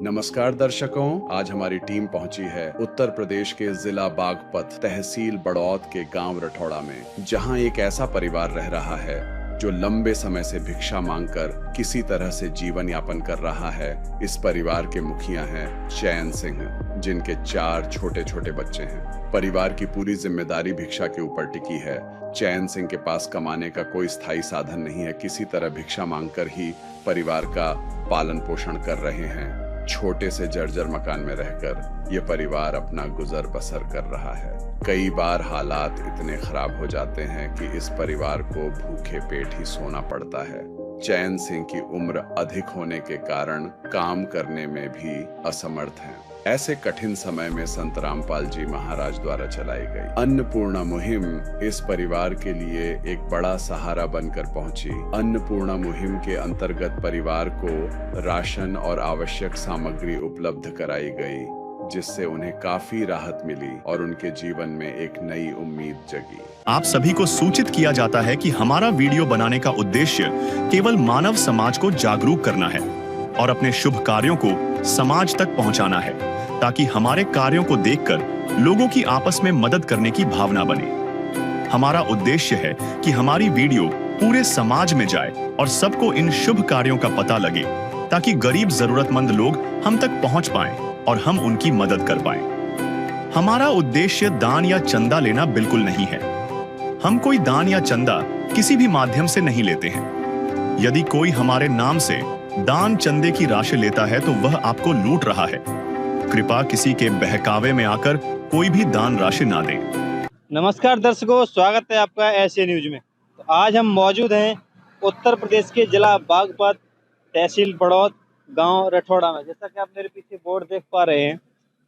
नमस्कार दर्शकों, आज हमारी टीम पहुंची है उत्तर प्रदेश के जिला बागपत तहसील बड़ौत के गांव रठौड़ा में, जहां एक ऐसा परिवार रह रहा है जो लंबे समय से भिक्षा मांगकर किसी तरह से जीवन यापन कर रहा है। इस परिवार के मुखिया हैं चैन सिंह, जिनके 4 छोटे छोटे बच्चे हैं। परिवार की पूरी जिम्मेदारी भिक्षा के ऊपर टिकी है। चैन सिंह के पास कमाने का कोई स्थायी साधन नहीं है, किसी तरह भिक्षा मांगकर ही परिवार का पालन पोषण कर रहे हैं। छोटे से जर्जर मकान में रहकर ये परिवार अपना गुजर बसर कर रहा है। कई बार हालात इतने खराब हो जाते हैं कि इस परिवार को भूखे पेट ही सोना पड़ता है। चैन सिंह की उम्र अधिक होने के कारण काम करने में भी असमर्थ हैं। ऐसे कठिन समय में संत रामपाल जी महाराज द्वारा चलाई गई अन्नपूर्णा मुहिम इस परिवार के लिए एक बड़ा सहारा बनकर पहुंची। अन्नपूर्णा मुहिम के अंतर्गत परिवार को राशन और आवश्यक सामग्री उपलब्ध कराई गई, जिससे उन्हें काफी राहत मिली और उनके जीवन में एक नई उम्मीद जगी। आप सभी को सूचित किया जाता है कि हमारा वीडियो बनाने का उद्देश्य केवल मानव समाज को जागरूक करना है और अपने शुभ कार्यों को समाज तक पहुंचाना है, ताकि हमारे कार्यों को देखकर लोगों की आपस में मदद करने की भावना बने। हमारा उद्देश्य है कि हमारी वीडियो पूरे समाज में जाए और सबको इन शुभ कार्यों का पता लगे, ताकि गरीब जरूरतमंद लोग हम तक पहुंच पाएं और हम उनकी मदद कर पाएं। हमारा उद्देश्य दान या चंदा लेना बिल्कुल नहीं है। हम कोई दान या चंदा किसी भी माध्यम से नहीं लेते हैं। यदि कोई हमारे नाम से दान चंदे की राशि लेता है तो वह आपको लूट रहा है। कृपया किसी के बहकावे में आकर कोई भी दान राशि ना दें। नमस्कार दर्शकों, स्वागत है आपका ऐसे न्यूज में। तो आज हम मौजूद हैं उत्तर प्रदेश के जिला बागपत तहसील बड़ौत गांव रठौड़ा में। जैसा कि आप मेरे पीछे बोर्ड देख पा रहे हैं,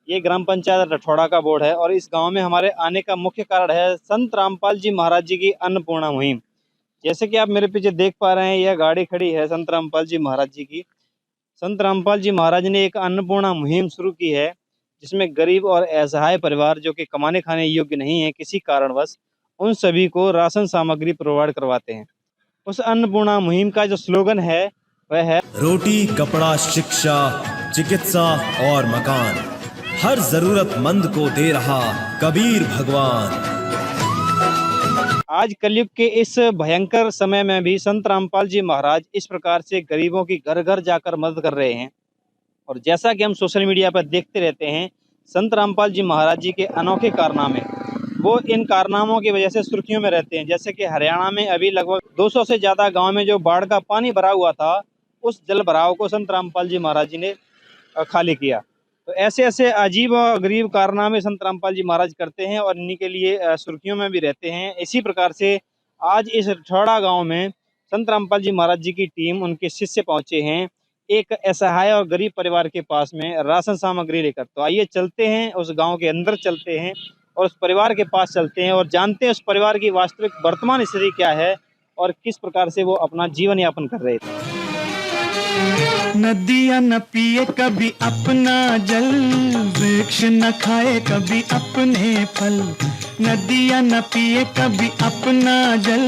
ये ग्राम पंचायत रठौड़ा का बोर्ड है और इस गांव में हमारे आने का मुख्य कारण है संत रामपाल जी महाराज जी की अन्नपूर्णा मुहिम। जैसे कि आप मेरे पीछे देख पा रहे हैं, यह गाड़ी खड़ी है संत रामपाल जी महाराज जी की। संत रामपाल जी महाराज ने एक अन्नपूर्णा मुहिम शुरू की है, जिसमें गरीब और असहाय परिवार जो कि कमाने खाने योग्य नहीं है किसी कारणवश, उन सभी को राशन सामग्री प्रोवाइड करवाते हैं। उस अन्नपूर्णा मुहिम का जो स्लोगन है वह है रोटी, कपड़ा, शिक्षा, चिकित्सा और मकान, हर जरूरतमंद को दे रहा कबीर भगवान। आज कलयुग के इस भयंकर समय में भी संत रामपाल जी महाराज इस प्रकार से गरीबों की घर घर जाकर मदद कर रहे हैं। और जैसा कि हम सोशल मीडिया पर देखते रहते हैं, संत रामपाल जी महाराज जी के अनोखे कारनामे, वो इन कारनामों की वजह से सुर्खियों में रहते हैं। जैसे कि हरियाणा में अभी लगभग 200 से ज़्यादा गांव में जो बाढ़ का पानी भरा हुआ था, उस जल भराव को संत रामपाल जी महाराज जी ने खाली किया। तो ऐसे ऐसे अजीब और गरीब कारनामे संत रामपाल जी महाराज करते हैं और इन्हीं के लिए सुर्खियों में भी रहते हैं। इसी प्रकार से आज इस रठौड़ा गांव में संत रामपाल जी महाराज जी की टीम, उनके शिष्य पहुंचे हैं एक असहाय और गरीब परिवार के पास में राशन सामग्री लेकर। तो आइए चलते हैं, उस गांव के अंदर चलते हैं और उस परिवार के पास चलते हैं और जानते हैं उस परिवार की वास्तविक वर्तमान स्थिति क्या है और किस प्रकार से वो अपना जीवन यापन कर रहे थे। नदियाँ न पिए कभी अपना जल, वृक्ष न खाए कभी अपने फल। नदियाँ न पिए कभी अपना जल,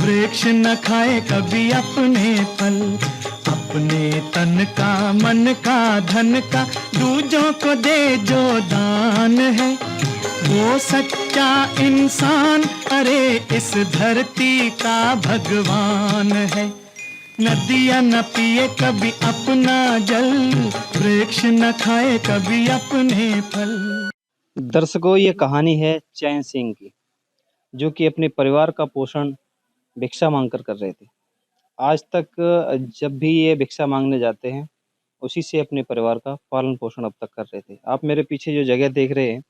वृक्ष न खाए कभी अपने फल। अपने तन का, मन का, धन का दूजों को दे जो दान है, वो सच्चा इंसान, अरे इस धरती का भगवान है। नदियाँ न पिए कभी अपना जल, वृक्ष न खाए कभी अपने फल। दर्शकों, ये कहानी है चैन सिंह की, जो कि अपने परिवार का पोषण भिक्षा मांगकर कर रहे थे। आज तक जब भी ये भिक्षा मांगने जाते हैं, उसी से अपने परिवार का पालन पोषण अब तक कर रहे थे। आप मेरे पीछे जो जगह देख रहे हैं,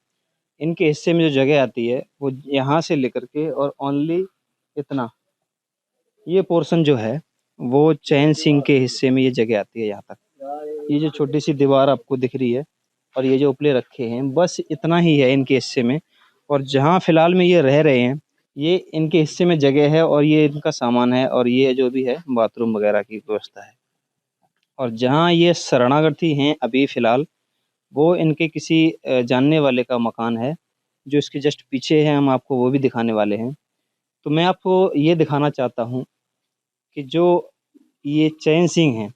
इनके हिस्से में जो जगह आती है वो यहाँ से लेकर के और ओनली इतना, ये पोर्शन जो है वो चैन सिंह के हिस्से में ये जगह आती है यहाँ तक। ये जो छोटी सी दीवार आपको दिख रही है और ये जो उपले रखे हैं, बस इतना ही है इनके हिस्से में। और जहाँ फिलहाल में ये रह रहे हैं, ये इनके हिस्से में जगह है और ये इनका सामान है और ये जो भी है बाथरूम वगैरह की व्यवस्था है। और जहाँ ये शरणार्थी हैं अभी फिलहाल, वो इनके किसी जानने वाले का मकान है, जो इसके जस्ट पीछे है। हम आपको वो भी दिखाने वाले हैं। तो मैं आपको ये दिखाना चाहता हूँ कि जो ये चैन सिंह हैं,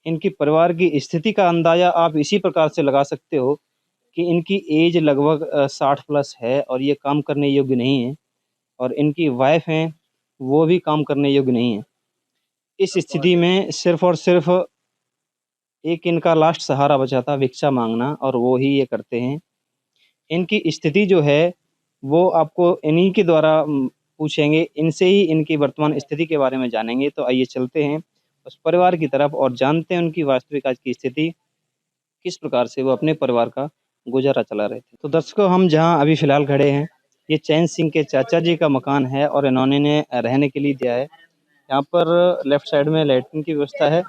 इनकी परिवार की स्थिति का अंदाज़ा आप इसी प्रकार से लगा सकते हो कि इनकी एज लगभग 60 प्लस है और ये काम करने योग्य नहीं है, और इनकी वाइफ हैं, वो भी काम करने योग्य नहीं है। इस स्थिति में सिर्फ़ और सिर्फ़ एक इनका लास्ट सहारा बचा था भिक्षा माँगना, और वो ही ये करते हैं। इनकी स्थिति जो है, वो आपको इन्हीं के द्वारा पूछेंगे, इनसे ही इनकी वर्तमान स्थिति के बारे में जानेंगे। तो आइए चलते हैं उस परिवार की तरफ और जानते हैं उनकी वास्तविक आज की स्थिति, किस प्रकार से वो अपने परिवार का गुज़ारा चला रहे थे। तो दर्शकों, हम जहाँ अभी फ़िलहाल खड़े हैं, ये चैन सिंह के चाचा जी का मकान है और इन्होंने रहने के लिए दिया है। यहाँ पर लेफ्ट साइड में लैट्रिन की व्यवस्था है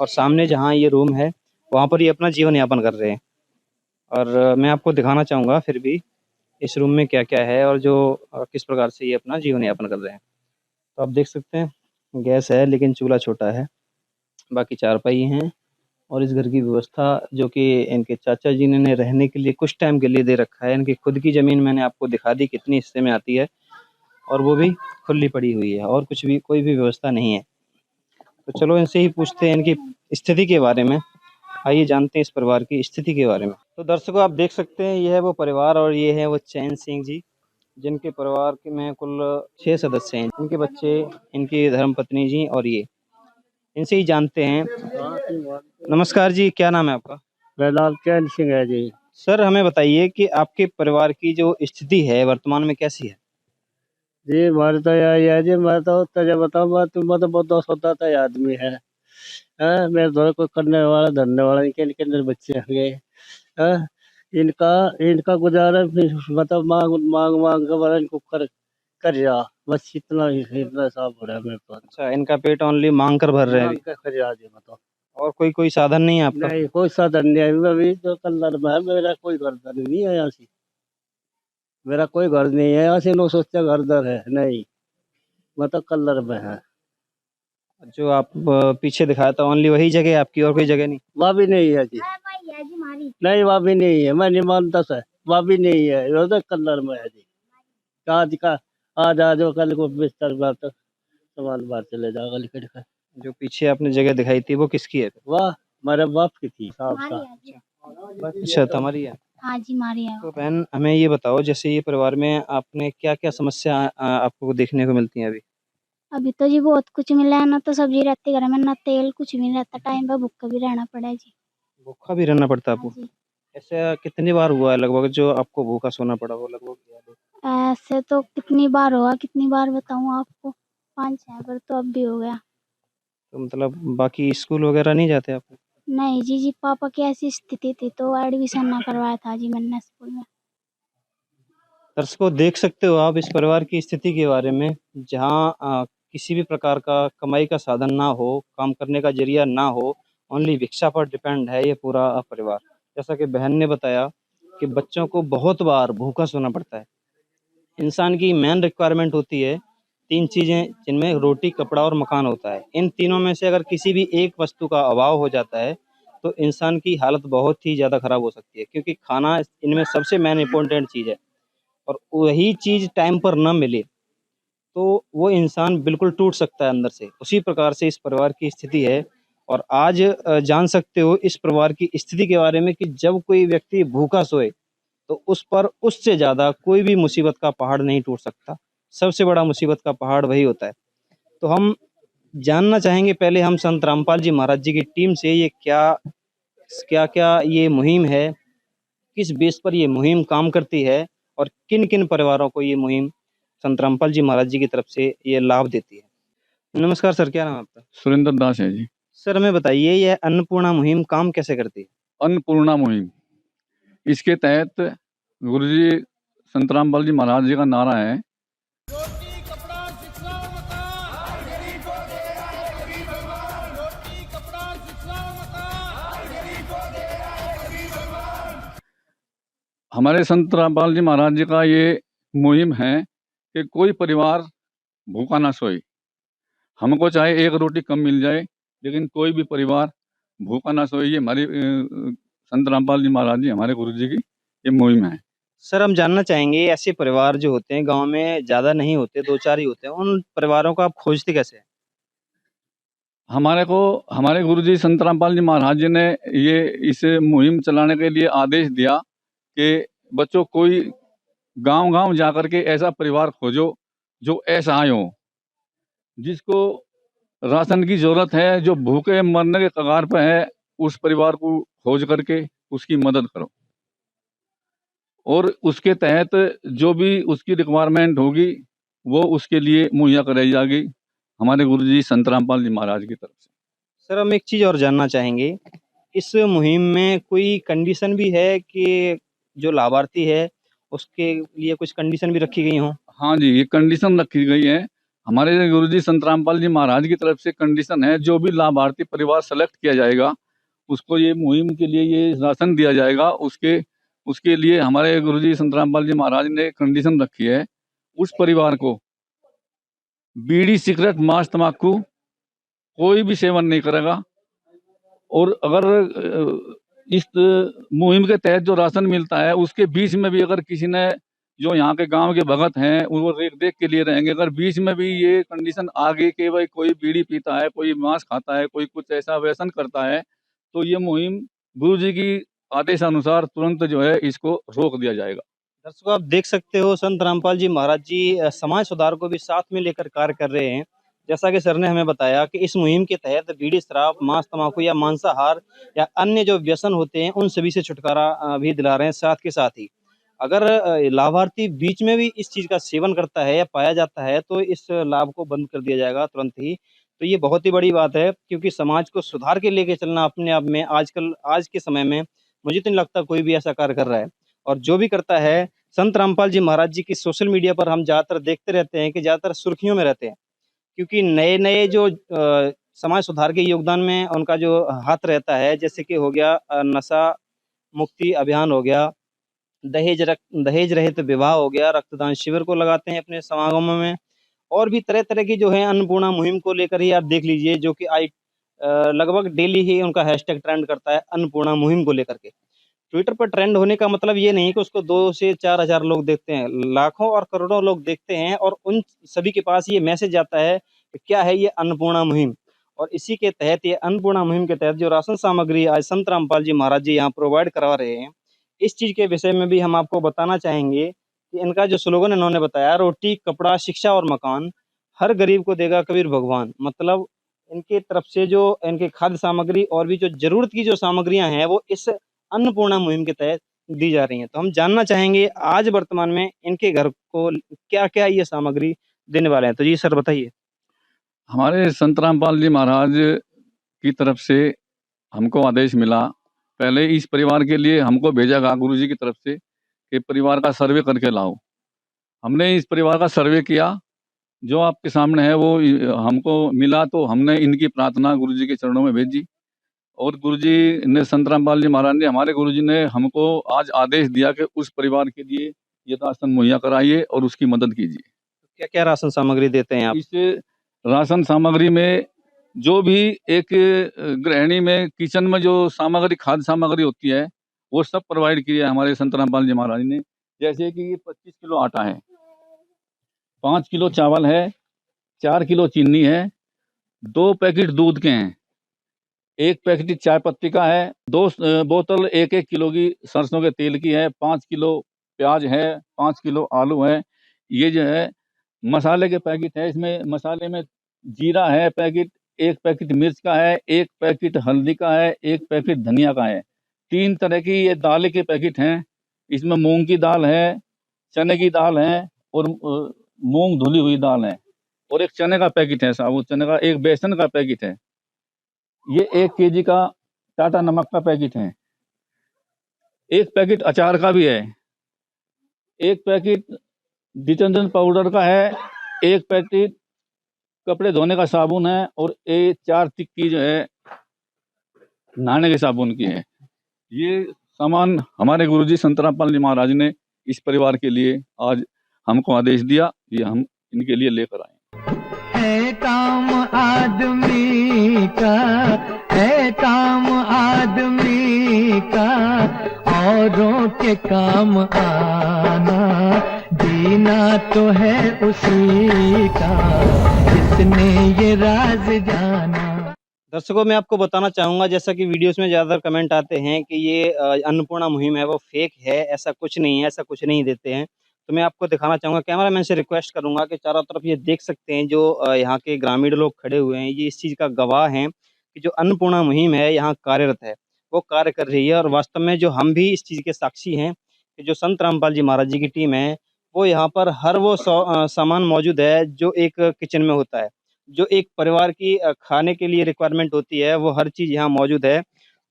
और सामने जहाँ ये रूम है, वहाँ पर ये अपना जीवन यापन कर रहे हैं। और मैं आपको दिखाना चाहूँगा फिर भी इस रूम में क्या-क्या है और जो किस प्रकार से ये अपना जीवन यापन कर रहे हैं। तो आप देख सकते हैं, गैस है लेकिन चूल्हा छोटा है, बाकी चारपाई हैं और इस घर की व्यवस्था जो कि इनके चाचा जी ने रहने के लिए कुछ टाइम के लिए दे रखा है। इनकी खुद की ज़मीन मैंने आपको दिखा दी कितनी हिस्से में आती है, और वो भी खुली पड़ी हुई है और कुछ भी कोई भी व्यवस्था नहीं है। तो चलो इनसे ही पूछते हैं इनकी स्थिति के बारे में। आइए जानते हैं इस परिवार की स्थिति के बारे में। तो दर्शकों, आप देख सकते हैं, ये है वो परिवार और ये है वो चैन सिंह जी, जिनके परिवार के में कुल 6 सदस्य हैं। इनके बच्चे, इनकी धर्मपत्नी जी और ये। इनसे ही जानते हैं। नमस्कार जी, क्या नाम है आपका? मेरा नाम चैन सिंह है जी। सर, हमें बताइए कि आपके परिवार की जो स्थिति है वर्तमान में कैसी है? जी हमारे तो यही है जी, मैं तो तुझे बताऊँ, मैं तुम तो बहुत दोस्त होता था आदमी है। मेरे दो कोई करने वाला धरने वाला इनके इनके अंदर बच्चे होंगे। हैं? इनका इनका गुजारा फिर मतलब मांग मांग मांग के वाला इनको कर जा, बस इतना हिसाब हो रहा है मेरे पास। अच्छा, इनका पेट ओनली मांग कर भर रहे हैं मांग अभी, के कर जा जी बताओ। और कोई साधन नहीं है आपका? नहीं कोई साधन नहीं है, मैं अभी तो कल्लर में है, मेरा कोई घर नहीं है यहाँ से। मेरा कोई घर नहीं है यहाँ से, नो सोचा घर दर है नहीं, मैं तो कल्लर में है। जो आप पीछे दिखाया था ओनली वही जगह है आपकी, और कोई जगह नहीं? वहाँ भी नहीं है जी, नहीं वहाँ भी नहीं है, मैं नहीं मानता सर, वहाँ भी नहीं है, वो तो कल्लर में है जी। आज का आज आ जाओ, कल को बिस्तर बात सामान बाहर चले जाओ लिखट कर। जो पीछे आपने जगह दिखाई थी वो किसकी है? वाह मेरे बाप की थी साहब हमारी साहब। है जी। अच्छा, तुम्हारी है। हाँ जी, हमारी है। तो बहन, हमें ये बताओ, जैसे ये परिवार में आपने क्या-क्या समस्या आपको देखने को मिलती हैं अभी? अभी तो जी बहुत कुछ मिला है, ना तो सब्जी रहती घर में, ना तेल, कुछ भी नहीं रहता, टाइम पे भूखा भी रहना पड़ा है जी। भूखा भी रहना पड़ता है हाँ आपको? जी। ऐसा कितनी बार हुआ है लगभग जो आपको भूखा सोना पड़ा हो लगभग? ऐसे तो कितनी बार हुआ, कितनी बार बताऊँ आपको, 5-6 बार तो अब भी हो गया। तो मतलब बाकी स्कूल वगैरह नहीं जाते आप? नहीं जी, पापा की ऐसी स्थिति थी तो एडमिशन ना करवाया था जी मैंने स्कूल में। दर्शकों, देख सकते हो आप इस परिवार की स्थिति के बारे में, जहाँ किसी भी प्रकार का कमाई का साधन ना हो, काम करने का जरिया ना हो, ओनली भिक्षा पर डिपेंड है ये पूरा परिवार। जैसा कि बहन ने बताया कि बच्चों को बहुत बार भूखा सोना पड़ता है। इंसान की मेन रिक्वायरमेंट होती है 3 चीज़ें, जिनमें रोटी, कपड़ा और मकान होता है। इन तीनों में से अगर किसी भी एक वस्तु का अभाव हो जाता है, तो इंसान की हालत बहुत ही ज़्यादा ख़राब हो सकती है, क्योंकि खाना इनमें सबसे मेन इम्पोर्टेंट चीज़ है। और वही चीज़ टाइम पर ना मिले, तो वो इंसान बिल्कुल टूट सकता है अंदर से। उसी प्रकार से इस परिवार की स्थिति है। और आज जान सकते हो इस परिवार की स्थिति के बारे में कि जब कोई व्यक्ति भूखा सोए, तो उस पर उससे ज़्यादा कोई भी मुसीबत का पहाड़ नहीं टूट सकता। सबसे बड़ा मुसीबत का पहाड़ वही होता है। तो हम जानना चाहेंगे पहले हम संत रामपाल जी महाराज जी की टीम से, ये क्या-क्या ये मुहिम है, किस बेस पर ये मुहिम काम करती है और किन-किन परिवारों को ये मुहिम संत रामपाल जी महाराज जी की तरफ से ये लाभ देती है। नमस्कार सर, क्या नाम है आपका? सुरेंद्र दास है जी। सर, हमें बताइए यह अन्नपूर्णा मुहिम काम कैसे करती है? अन्नपूर्णा मुहिम, इसके तहत गुरुजी संत रामपाल जी महाराज जी का नारा है, हमारे संत रामपाल जी महाराज जी का ये मुहिम है कि कोई परिवार भूखा ना सोए। हमको चाहे एक रोटी कम मिल जाए, लेकिन कोई भी परिवार भूखा ना सोए। ये हमारी संत रामपाल जी महाराज जी, हमारे गुरु जी की ये मुहिम है। सर, हम जानना चाहेंगे ऐसे परिवार जो होते हैं गाँव में ज़्यादा नहीं होते, 2-4 ही होते हैं, उन परिवारों को आप खोजते कैसे हैं? हमारे गुरुजी संत रामपाल जी महाराज जी ने ये इस मुहिम चलाने के लिए आदेश दिया कि बच्चों कोई गांव-गांव जाकर के ऐसा परिवार खोजो जो असहाय हो, जिसको राशन की जरूरत है, जो भूखे मरने के कगार पे है, उस परिवार को खोज करके उसकी मदद करो और उसके तहत जो भी उसकी रिक्वायरमेंट होगी वो उसके लिए मुहैया कराई जाएगी हमारे गुरुजी संत रामपाल जी महाराज की तरफ से। सर हम एक चीज़ और जानना चाहेंगे, इस मुहिम में कोई कंडीशन भी है कि जो लाभार्थी है उसके लिए कुछ कंडीशन भी रखी गई हों? हाँ जी, ये कंडीशन रखी गई है। हमारे गुरुजी संत रामपाल जी महाराज की तरफ से कंडीशन है, जो भी लाभार्थी परिवार सेलेक्ट किया जाएगा, उसको ये मुहिम के लिए ये राशन दिया जाएगा। उसके लिए हमारे गुरुजी संत रामपाल जी महाराज ने कंडीशन रखी है, उस परिवार को बीड़ी, सिगरेट, मांस, तम्बाकू कोई भी सेवन नहीं करेगा और अगर इस मुहिम के तहत जो राशन मिलता है उसके बीच में भी अगर किसी ने, जो यहाँ के गांव के भगत हैं, वो देख के लिए रहेंगे, अगर बीच में भी ये कंडीशन आ गई कि भाई कोई बीड़ी पीता है, कोई मांस खाता है, कोई कुछ ऐसा व्यसन करता है, तो ये मुहिम गुरुजी की आदेशानुसार तुरंत जो है इसको रोक दिया जाएगा। दर्शकों आप देख सकते हो संत रामपाल जी महाराज जी समाज सुधार को भी साथ में लेकर कार्य कर रहे हैं। जैसा कि सर ने हमें बताया कि इस मुहिम के तहत बीड़ी, शराब, मांस, तम्बाकू या मांसाहार या अन्य जो व्यसन होते हैं उन सभी से छुटकारा भी दिला रहे हैं। साथ के साथ ही अगर लाभार्थी बीच में भी इस चीज़ का सेवन करता है या पाया जाता है तो इस लाभ को बंद कर दिया जाएगा तुरंत ही। तो ये बहुत ही बड़ी बात है, क्योंकि समाज को सुधार के लेके चलना अपने आप में आज के समय में मुझे तो नहीं लगता कोई भी ऐसा कार्य कर रहा है। और जो भी करता है, संत रामपाल जी महाराज जी की सोशल मीडिया पर हम ज़्यादातर देखते रहते हैं कि ज़्यादातर सुर्खियों में रहते हैं, क्योंकि नए-नए जो समाज सुधार के योगदान में उनका जो हाथ रहता है, जैसे कि हो गया नशा मुक्ति अभियान हो गया, दहेज रहित विवाह हो गया, रक्तदान शिविर को लगाते हैं अपने समागमों में, और भी तरह-तरह की जो है अन्नपूर्णा मुहिम को लेकर ही आप देख लीजिए, जो कि लगभग डेली ही उनका हैशटैग ट्रेंड करता है अन्नपूर्णा मुहिम को लेकर के। ट्विटर पर ट्रेंड होने का मतलब ये नहीं कि उसको 2 से 4 हज़ार लोग देखते हैं, लाखों और करोड़ों लोग देखते हैं और उन सभी के पास ये मैसेज जाता है कि क्या है ये अन्नपूर्णा मुहिम। और इसी के तहत, ये अन्नपूर्णा मुहिम के तहत जो राशन सामग्री आज संत रामपाल जी महाराज जी यहाँ प्रोवाइड करवा रहे हैं, इस चीज़ के विषय में भी हम आपको बताना चाहेंगे कि इनका जो स्लोगन इन्होंने बताया, रोटी, कपड़ा, शिक्षा और मकान, हर गरीब को देगा कबीर भगवान। मतलब इनके तरफ से जो इनके खाद्य सामग्री और भी जो ज़रूरत की जो सामग्रियाँ हैं, वो इस अन्नपूर्णा मुहिम के तहत दी जा रही हैं। तो हम जानना चाहेंगे आज वर्तमान में इनके घर को क्या-क्या ये सामग्री देने वाले हैं। तो जी सर बताइए। हमारे संत रामपाल जी महाराज की तरफ से हमको आदेश मिला, पहले इस परिवार के लिए हमको भेजा गया गुरुजी की तरफ से कि परिवार का सर्वे करके लाओ। हमने इस परिवार का सर्वे किया, जो आपके सामने है वो हमको मिला, तो हमने इनकी प्रार्थना गुरुजी के चरणों में भेजी और गुरुजी ने, संत रामपाल जी महाराज ने, हमारे गुरुजी ने हमको आज आदेश दिया कि उस परिवार के लिए ये राशन मुहैया कराइए और उसकी मदद कीजिए। क्या-क्या राशन सामग्री देते हैं आप? इस राशन सामग्री में जो भी एक गृहिणी में किचन में जो सामग्री, खाद्य सामग्री होती है, वो सब प्रोवाइड किया है हमारे संत रामपाल जी महाराज ने। जैसे कि 25 किलो आटा है, 5 किलो चावल है, 4 किलो चीनी है, 2 पैकेट दूध के हैं, 1 पैकेट चाय पत्ती का है, 2 बोतल 1-1 किलो की सरसों के तेल की है, 5 किलो प्याज है, 5 किलो आलू है। ये जो है मसाले के पैकेट है, इसमें मसाले में जीरा है पैकेट, 1 पैकेट मिर्च का है, 1 पैकेट हल्दी का है, 1 पैकेट धनिया का है, 3 तरह की ये दाल के पैकेट हैं। इसमें मूंग की दाल है, चने की दाल है और मूंग धुली हुई दाल है, और 1 चने का पैकेट है, साबुत चने का, 1 बेसन का पैकेट है। ये 1 केजी का टाटा नमक का पैकेट है, 1 पैकेट अचार का भी है, 1 पैकेट डिटर्जेंट पाउडर का है, 1 पैकेट कपड़े धोने का साबुन है और 4 टिक्की जो है नहाने के साबुन की है। ये सामान हमारे गुरुजी संत रामपाल जी महाराज ने इस परिवार के लिए आज हमको आदेश दिया, ये हम इनके लिए लेकर आए। है काम आदमी का, है काम आदमी का, औरों के काम आना, जीना तो है उसी का, जिसने ये राज जाना। दर्शकों, मैं आपको बताना चाहूँगा, जैसा कि वीडियोज़ में ज़्यादातर कमेंट आते हैं कि ये अन्नपूर्णा मुहिम है वो फ़ेक है, ऐसा कुछ नहीं है, ऐसा कुछ नहीं देते हैं। तो मैं आपको दिखाना चाहूँगा, कैमरामैन से रिक्वेस्ट करूँगा कि चारों तरफ ये देख सकते हैं जो यहाँ के ग्रामीण लोग खड़े हुए हैं, ये इस चीज़ का गवाह हैं कि जो अन्नपूर्णा मुहिम है यहाँ कार्यरत है, वो कार्य कर रही है और वास्तव में जो हम भी इस चीज़ के साक्षी हैं कि जो संत रामपाल जी महाराज जी की टीम है, वो यहाँ पर हर वो सामान मौजूद है जो एक किचन में होता है। जो एक परिवार की खाने के लिए रिक्वायरमेंट होती है, वो हर चीज़ यहाँ मौजूद है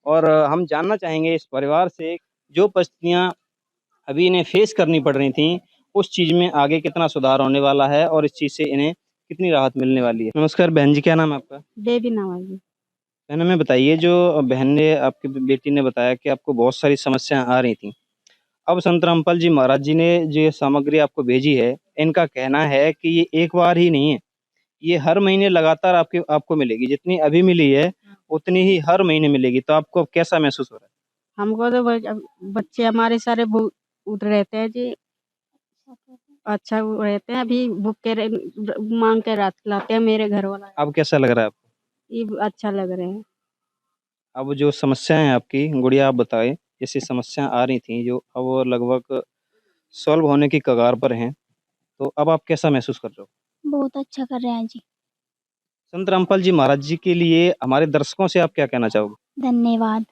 और हम जानना चाहेंगे इस परिवार से जो परिस्थितियाँ अभी इन्हें फेस करनी पड़ रही थीं, उस चीज़ में आगे कितना सुधार होने वाला है और इस चीज़ से इन्हें कितनी राहत मिलने वाली है। नमस्कार बहन जी, क्या नाम है आपका? देवी नवाज़ी। बहन हमें बताइए, जो बहन ने आपकी बेटी ने बताया कि आपको बहुत सारी समस्याएँ आ रही थीं। अब संत रामपाल जी महाराज जी ने जो ये सामग्री आपको भेजी है, इनका कहना है कि ये एक बार ही नहीं है, ये हर महीने लगातार आपको मिलेगी। जितनी अभी मिली है, उतनी ही हर महीने मिलेगी। तो आपको अब कैसा महसूस हो रहा है? हमको तो बच्चे हमारे सारे उठ रहते हैं जी, अच्छा वो रहते हैं। अभी भूखे मांग के रात लाते हैं मेरे घर वाला। अब कैसा लग रहा है आपको? ये अच्छा लग रहे हैं। अब जो समस्याएँ हैं आपकी, गुड़िया आप बताएँ, जैसी समस्या आ रही थी जो अब वो लगभग सॉल्व होने की कगार पर हैं, तो अब आप कैसा महसूस कर रहे हो? बहुत अच्छा कर रहे हैं जी। संत रामपाल जी महाराज जी के लिए हमारे दर्शकों से आप क्या कहना चाहोगे? धन्यवाद।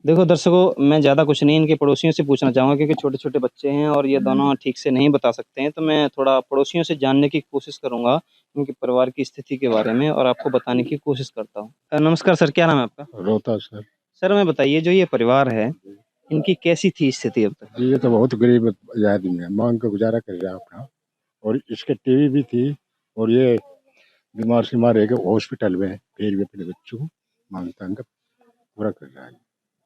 देखो दर्शकों, मैं ज़्यादा कुछ नहीं इनके पड़ोसियों से पूछना चाहूँगा क्योंकि छोटे-छोटे बच्चे हैं और ये दोनों ठीक से नहीं बता सकते हैं, तो मैं थोड़ा पड़ोसियों से जानने की कोशिश करूँगा, उनके परिवार की स्थिति के बारे में और आपको बताने की कोशिश करता हूँ। नमस्कार सर, क्या नाम है आपका? रोहतास सर। सर हमें बताइए, जो ये परिवार है, इनकी कैसी थी स्थिति अब तक? जी, ये तो बहुत गरीब आदमी है, मांग के गुजारा कर रहा है अपना। और इसके टीवी भी थी और ये बीमार सीमार रह के हॉस्पिटल में है, फिर भी अपने बच्चों को मांग का पूरा कर रहा है।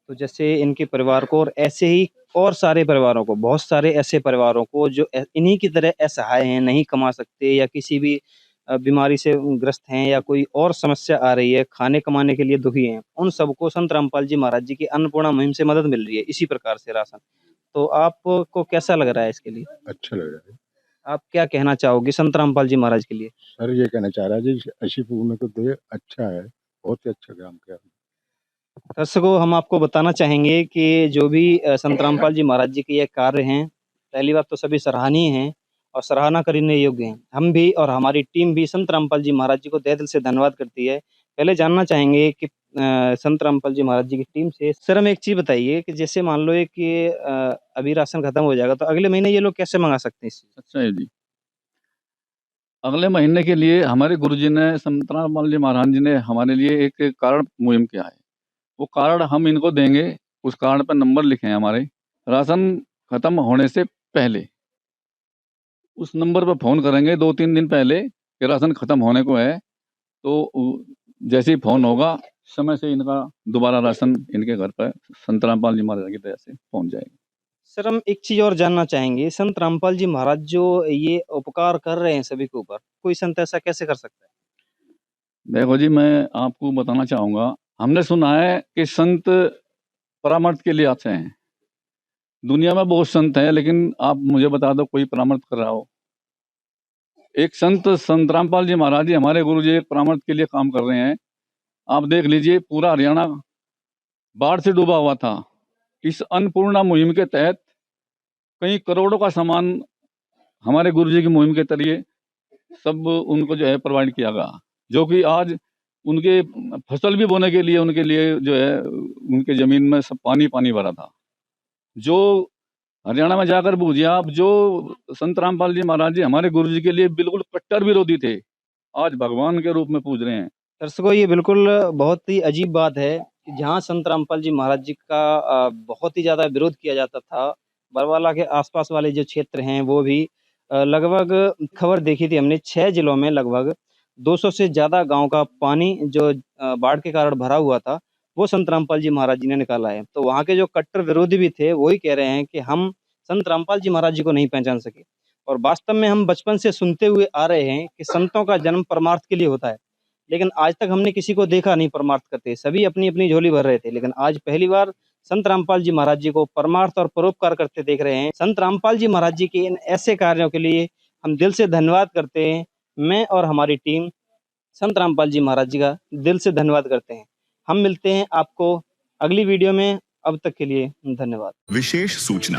तो जैसे इनके परिवार को और ऐसे ही और सारे परिवारों को, बहुत सारे ऐसे परिवारों को जो इन्हीं की तरह असहाय हैं, नहीं कमा सकते या किसी भी बीमारी से ग्रस्त हैं या कोई और समस्या आ रही है, खाने कमाने के लिए दुखी हैं, उन सबको संत रामपाल जी महाराज जी की अन्नपूर्णा मुहिम से मदद मिल रही है, इसी प्रकार से राशन। तो आपको कैसा लग रहा है इसके लिए? अच्छा लग रहा है। आप क्या कहना चाहोगे संत रामपाल जी महाराज के लिए? सर ये कहना चाह रहा है जी, ऐसी पूर्ण को दे, अच्छा है, बहुत ही अच्छा काम किया। दर्शकों, हम आपको बताना चाहेंगे कि जो भी संत रामपाल जी महाराज जी के ये कार्य हैं, पहली बात तो सभी सराहनीय हैं और सराहना करने योग्य हैं। हम भी और हमारी टीम भी संत रामपाल जी महाराज जी को तहे दिल से धन्यवाद करती है। पहले जानना चाहेंगे कि संत रामपाल जी महाराज जी की टीम से सर हमें एक चीज़ बताइए कि जैसे मान लो ये कि अभी राशन खत्म हो जाएगा, तो अगले महीने ये लोग कैसे मँगा सकते हैं इस चीज़? अच्छा है जी। अगले महीने के लिए हमारे गुरुजी ने, संत रामपाल जी महाराज जी ने हमारे लिए एक कार्ड मुहिम किया है। वो कार्ड हम इनको देंगे, उस कार्ड पर नंबर लिखे हैं हमारे, राशन खत्म होने से पहले। उस नंबर पर फ़ोन करेंगे 2-3 दिन पहले कि राशन खत्म होने को है, तो जैसे ही फ़ोन होगा, समय से इनका दोबारा राशन इनके घर पर संत रामपाल जी महाराज की दया से पहुँच जाएगा। सर हम एक चीज़ और जानना चाहेंगे, संत रामपाल जी महाराज जो ये उपकार कर रहे हैं सभी के ऊपर, कोई संत ऐसा कैसे कर सकता है? देखो जी, मैं आपको बताना चाहूँगा, हमने सुना है कि संत परामर्श के लिए आते हैं। दुनिया में बहुत संत हैं, लेकिन आप मुझे बता दो कोई परामर्श कर रहा हो। एक संत रामपाल जी महाराज जी, हमारे गुरुजी, एक परामर्श के लिए काम कर रहे हैं। आप देख लीजिए, पूरा हरियाणा बाढ़ से डूबा हुआ था। इस अन्नपूर्णा मुहिम के तहत कई करोड़ों का सामान हमारे गुरुजी की मुहिम के जरिए सब उनको जो है प्रोवाइड किया गया, जो कि आज उनके फसल भी बोने के लिए उनके लिए जो है उनके ज़मीन में सब पानी भरा था। जो हरियाणा में जाकर पूछिए आप, जो संत रामपाल जी महाराज जी हमारे गुरुजी के लिए बिल्कुल कट्टर विरोधी थे, आज भगवान के रूप में पूज रहे हैं। दर्शकों, ये बिल्कुल बहुत ही अजीब बात है कि जहाँ संत रामपाल जी महाराज जी का बहुत ही ज़्यादा विरोध किया जाता था, बरवाला के आसपास वाले जो क्षेत्र हैं वो भी लगभग खबर देखी थी हमने, 6 जिलों में लगभग 200 से ज़्यादा गाँव का पानी जो बाढ़ के कारण भरा हुआ था, वो संत रामपाल जी महाराज जी ने निकाला है। तो वहाँ के जो कट्टर विरोधी भी थे, वही कह रहे हैं कि हम संत रामपाल जी महाराज जी को नहीं पहचान सके और वास्तव में हम बचपन से सुनते हुए आ रहे हैं कि संतों का जन्म परमार्थ के लिए होता है। लेकिन आज तक हमने किसी को देखा नहीं परमार्थ करते, सभी अपनी-अपनी झोली भर रहे थे। लेकिन आज पहली बार संत रामपाल जी महाराज जी को परमार्थ और परोपकार करते देख रहे हैं। संत रामपाल जी महाराज जी के इन ऐसे कार्यों के लिए हम दिल से धन्यवाद करते हैं, मैं और हमारी टीम। संत रामपाल जी महाराज जी का दिल से धन्यवाद करते हैं। हम मिलते हैं आपको अगली वीडियो में। अब तक के लिए धन्यवाद। विशेष सूचना,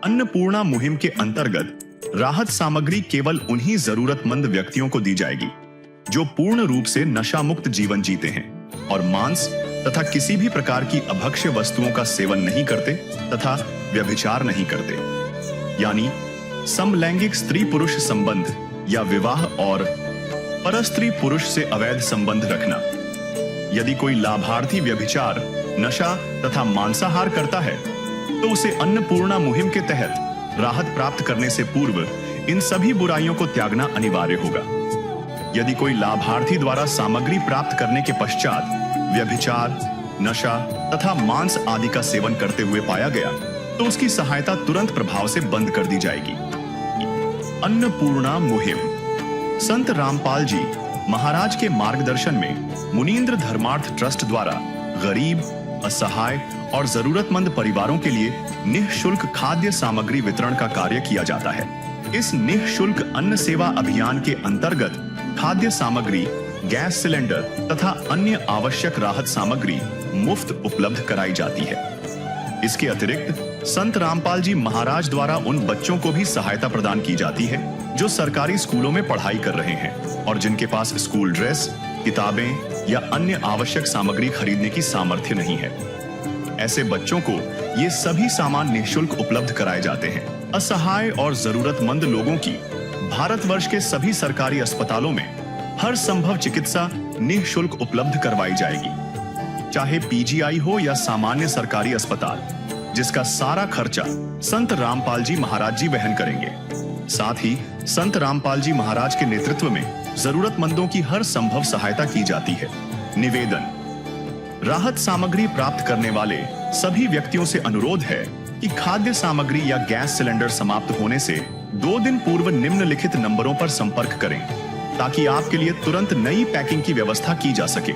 अन्नपूर्णा मुहिम के अंतर्गत राहत सामग्री केवल उन्हीं जरूरतमंद व्यक्तियों को दी जाएगी जो पूर्ण रूप से नशा मुक्त जीवन जीते हैं और मांस तथा किसी भी प्रकार की अभक्ष्य वस्तुओं का सेवन नहीं करते तथा व्यभिचार नहीं करते, यानी समलैंगिक स्त्री पुरुष संबंध या विवाह और परस्त्री पुरुष से अवैध संबंध रखना। यदि कोई लाभार्थी व्यभिचार, नशा तथा मांसाहार करता है तो उसे अन्नपूर्णा मुहिम के तहत राहत प्राप्त करने से पूर्व इन सभी बुराइयों को त्यागना अनिवार्य होगा। यदि कोई लाभार्थी द्वारा सामग्री प्राप्त करने के पश्चात व्यभिचार, नशा तथा मांस आदि का सेवन करते हुए पाया गया तो उसकी सहायता तुरंत प्रभाव से बंद कर दी जाएगी। अन्नपूर्णा मुहिम संत रामपाल जी महाराज के मार्गदर्शन में मुनींद्र धर्मार्थ ट्रस्ट द्वारा गरीब, असहाय और जरूरतमंद परिवारों के लिए निःशुल्क खाद्य सामग्री वितरण का कार्य किया जाता है। इस निःशुल्क अन्न सेवा अभियान के अंतर्गत खाद्य सामग्री, गैस सिलेंडर तथा अन्य आवश्यक राहत सामग्री मुफ्त उपलब्ध कराई जाती है। इसके अतिरिक्त संत रामपाल जी महाराज द्वारा उन बच्चों को भी सहायता प्रदान की जाती है जो सरकारी स्कूलों में पढ़ाई कर रहे हैं और जिनके पास स्कूल ड्रेस, किताबें या अन्य आवश्यक सामग्री खरीदने की सामर्थ्य नहीं है। ऐसे बच्चों को ये सभी सामान निःशुल्क उपलब्ध कराए जाते हैं। असहाय और जरूरतमंद लोगों की भारतवर्ष के सभी सरकारी अस्पतालों में हर संभव चिकित्सा निःशुल्क उपलब्ध करवाई जाएगी, चाहे पीजीआई हो या सामान्य सरकारी अस्पताल, जिसका सारा खर्चा संत रामपाल जी महाराज जी वहन करेंगे। साथ ही संत रामपाल जी महाराज के नेतृत्व में जरूरतमंदों की हर संभव सहायता की जाती है। निवेदन, राहत सामग्री प्राप्त करने वाले सभी व्यक्तियों से अनुरोध है कि खाद्य सामग्री या गैस सिलेंडर समाप्त होने से 2 दिन पूर्व निम्नलिखित नंबरों पर संपर्क करें ताकि आपके लिए तुरंत नई पैकिंग की व्यवस्था की जा सके।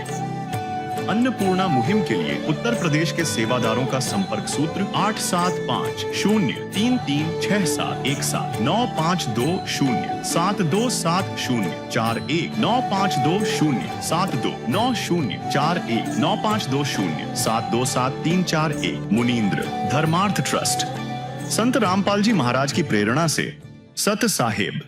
अन्नपूर्णा मुहिम के लिए उत्तर प्रदेश के सेवादारों का संपर्क सूत्र 8750336717 9520727041 9520729041 मुनींद्र धर्मार्थ ट्रस्ट। संत रामपाल जी महाराज की प्रेरणा से सत साहेब